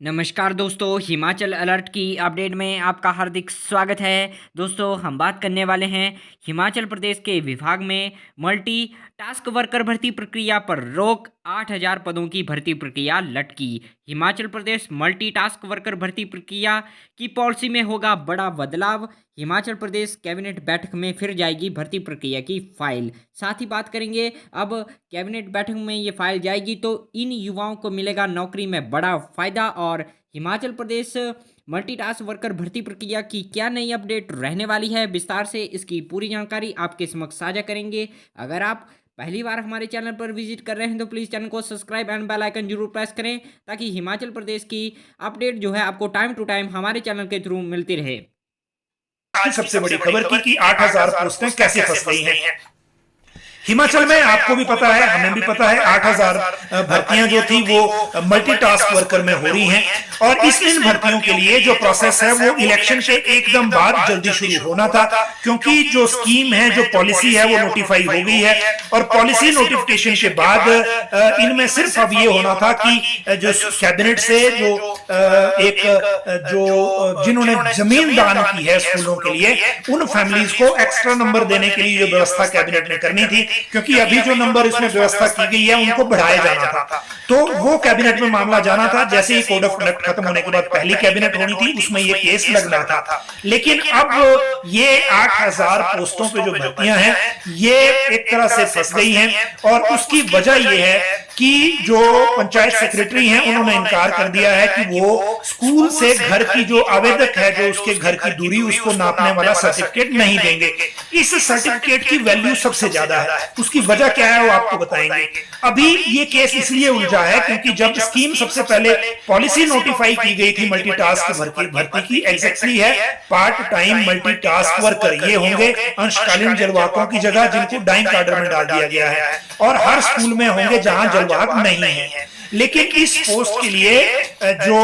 नमस्कार दोस्तों, हिमाचल अलर्ट की अपडेट में आपका हार्दिक स्वागत है। दोस्तों, हम बात करने वाले हैं हिमाचल प्रदेश के विभाग में मल्टी टास्क वर्कर भर्ती प्रक्रिया पर रोक, 8,000 पदों की भर्ती प्रक्रिया लटकी। Himachal Pradesh multi task worker भर्ती प्रक्रिया की पॉलिसी में होगा बड़ा बदलाव। हिमाचल प्रदेश कैबिनेट बैठक में फिर जाएगी भर्ती प्रक्रिया की फाइल। साथ ही बात करेंगे, अब कैबिनेट बैठक में ये फाइल जाएगी तो इन युवाओं को मिलेगा नौकरी में बड़ा फायदा। और हिमाचल प्रदेश मल्टीटास्क वर्कर भर्ती प्रक्रिया की क्या नई अपडेट रहने वाली है, विस्तार से इसकी पूरी जानकारी आपके समक्ष साझा करेंगे। अगर आप पहली बार हमारे चैनल पर विजिट कर रहे हैं तो प्लीज़ चैनल को सब्सक्राइब एंड बेल आइकन जरूर प्रेस करें, ताकि हिमाचल प्रदेश की अपडेट जो है आपको टाइम टू टाइम हमारे चैनल के थ्रू मिलती रहे। आज सबसे बड़ी खबर की 8,000 पोस्टें कैसे फंस गई हैं। हिमाचल में आपको भी पता है, हमें भी पता है, 8,000 भर्तियां जो थी वो मल्टीटास्क वर्कर में हो रही हैं। और इन भर्तियों के लिए जो प्रोसेस है वो इलेक्शन के एकदम बाद जल्दी शुरू होना था, क्योंकि जो स्कीम है, जो पॉलिसी है वो नोटिफाई हो गई है। और पॉलिसी नोटिफिकेशन के बाद इनमें सिर्फ अब ये होना था कि जो कैबिनेट से जो जिन्होंने जमीन दान की है स्कूलों के लिए, उन फैमिलीज को एक्स्ट्रा नंबर देने के लिए जो व्यवस्था कैबिनेट ने करनी थी, क्योंकि अभी जो नंबर इसमें व्यवस्था की गई है उनको बढ़ाया जाना था, तो वो कैबिनेट में मामला जाना था। जैसे ही कोड ऑफ कंडक्ट खत्म होने के बाद पहली कैबिनेट होनी थी, उसमें ये केस लगना था। लेकिन अब ये 8,000 पोस्टों पे जो भर्तियां हैं ये एक तरह से फंस गई हैं। और उसकी वजह ये है कि जो पंचायत सेक्रेटरी हैं उन्होंने इनकार कर दिया है कि वो स्कूल से घर की जो आवेदक है, जो उसके घर की दूरी, उसको नापने वाला सर्टिफिकेट नहीं देंगे। इस सर्टिफिकेट की वैल्यू सबसे ज्यादा है। उसकी वजह क्या है वो आपको बताएंगे। अभी ये केस इसलिए उलझा है क्योंकि जब स्कीम सबसे पहले पॉलिसी नोटिफाई की गई थी मल्टीटास्क भर्ती की, एग्जैक्टली है पार्ट टाइम मल्टीटास्क वर्कर, ये होंगे अंशकालीन जलवाकों की जगह, जिनको डाइंग कार्डर में डाल दिया गया है। और हर स्कूल में होंगे जहां जलवाहक नहीं है। लेकिन इस पोस्ट के लिए जो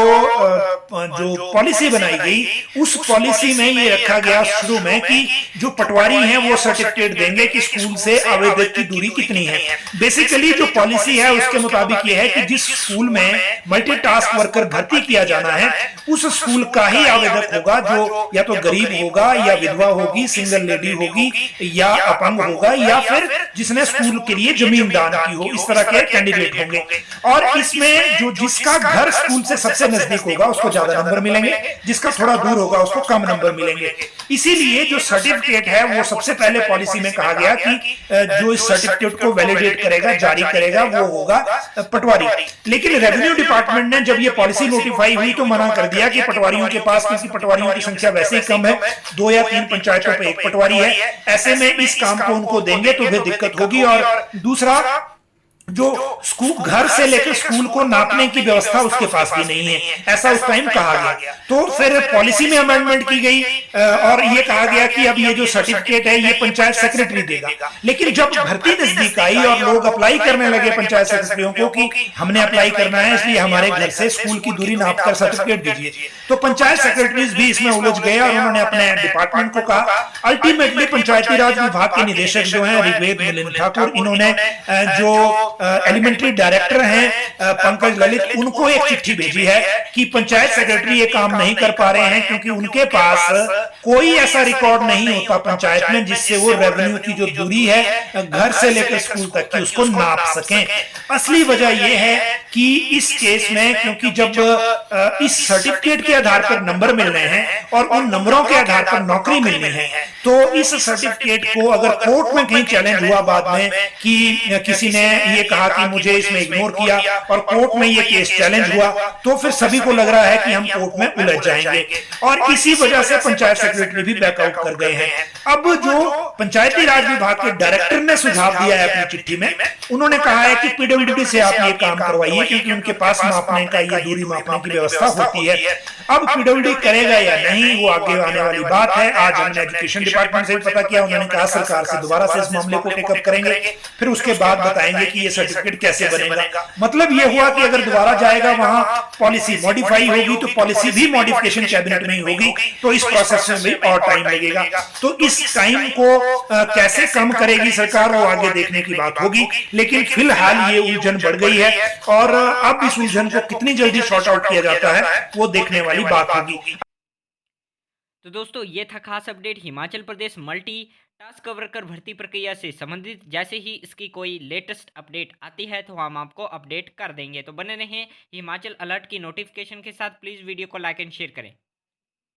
पॉलिसी बनाई गई, उस पॉलिसी में ये रखा गया शुरू में कि जो पटवारी हैं वो सर्टिफिकेट देंगे कि स्कूल से आवेदक की दूरी कितनी है। बेसिकली जो पॉलिसी है उसके मुताबिक ये है कि जिस स्कूल में मल्टीटास्क वर्कर भर्ती किया जाना है, उस स्कूल का ही आवेदक होगा जो या तो गरीब होगा, या विधवा होगी, सिंगल लेडी होगी, या अपंग होगा, या फिर जिसने स्कूल के लिए जमीन दान की हो। इस तरह के कैंडिडेट होंगे। और इसमें जो जिसका घर स्कूल से सबसे नजदीक होगा उसको ज्यादा नंबर मिलेंगे, जिसका थोड़ा दूर होगा उसको कम नंबर मिलेंगे। इसीलिए जो सर्टिफिकेट है वो सबसे पहले पॉलिसी में कहा गया कि जो इस सर्टिफिकेट को वैलिडेट करेगा, जारी करेगा, वो होगा पटवारी। लेकिन रेवेन्यू डिपार्टमेंट ने जब ये पॉलिसी नोटिफाई हुई तो मना कर दिया कि पटवारियों के पास, क्योंकि पटवारियों की संख्या वैसे ही कम है, 2 या 3 पंचायतों पे एक पटवारी है, ऐसे में इस काम को उनको देंगे तो फिर दिक्कत होगी। और दूसरा, जो स्कूल घर से लेकर स्कूल को नापने की व्यवस्था उसके पास भी नहीं है, ऐसा उस टाइम कहा गया। तो फिर पॉलिसी में अमेंडमेंट की गई और ये कहा गया कि अब ये जो सर्टिफिकेट है ये पंचायत सेक्रेटरी देगा। लेकिन जब भर्ती नजदीक आई और लोग अप्लाई करने लगे पंचायत सेक्रेटरियों को कि हमने अप्लाई करना है, इसलिए हमारे घर से स्कूल की दूरी नापकर सर्टिफिकेट दीजिए, तो पंचायत सेक्रेटरीज भी इसमें उलझ गए और उन्होंने अपने डिपार्टमेंट को कहा। अल्टीमेटली पंचायती राज विभाग के निदेशक जो है ऋग्वेद मिलिंद ठाकुर, इन्होंने जो एलिमेंट्री डायरेक्टर हैं पंकज ललित, उनको एक चिट्ठी भेजी है कि पंचायत सेक्रेटरी ये काम नहीं कर पा रहे हैं क्योंकि उनके पास कोई ऐसा रिकॉर्ड नहीं होता पंचायत में जिससे वो रेवेन्यू की जो दूरी है घर से लेकर स्कूल तक की उसको नाप सकें। असली वजह यह है कि इस केस में, क्योंकि जब इस सर्टिफिकेट के आधार पर नंबर मिल रहे हैं और उन नंबरों के आधार पर नौकरी मिलनी है, तो इस सर्टिफिकेट को अगर कोर्ट में कहीं चैलेंज हुआ बाद में कि किसी ने ये कहा कि मुझे इसमें इग्नोर किया और कोर्ट में ये केस चैलेंज हुआ, तो फिर सभी को लग रहा है कि हम कोर्ट में उलझ जाएंगे। और इसी वजह से पंचायत सेक्रेटरी भी बैकआउट कर गए हैं। अब जो पंचायती राज विभाग के डायरेक्टर ने सुझाव दिया है अपनी चिट्ठी में, उन्होंने कहा है कि पीडब्ल्यूडी से आप ये काम करवाइए, क्योंकि उनके पास मापने का, ये दूरी मापने की व्यवस्था होती है। अब पीडब्ल्यूडी करेगा या नहीं वो आगे आने वाली बात है। आज हमने एजुकेशन डिपार्टमेंट से भी पता किया, उन्होंने कहा सरकार से दोबारा से इस मामले को टेकअप करेंगे, फिर उसके बाद बताएंगे कि ये सर्टिफिकेट कैसे बनेगा। मतलब ये हुआ कि अगर दोबारा जाएगा वहां पॉलिसी मॉडिफाई होगी तो पॉलिसी भी मॉडिफिकेशन कैबिनेट में ही होगी, तो इस प्रोसेस में भी और टाइम लगेगा। तो इस टाइम को कैसे कम करेगी सरकार वो आगे देखने की बात होगी। लेकिन फिलहाल ये उलझन बढ़ गई है और अब इस उलझन को कितनी जल्दी शॉर्ट आउट किया जाता है वो देखने वाली बात होगी। तो दोस्तों ये था खास update Himachal Pradesh multi task worker भर्ती प्रक्रिया से संबंधित। जैसे ही इसकी कोई लेटेस्ट अपडेट आती है तो हम आपको अपडेट कर देंगे। तो बने रहें हिमाचल अलर्ट की नोटिफिकेशन के साथ। प्लीज़ वीडियो को लाइक एंड शेयर करें।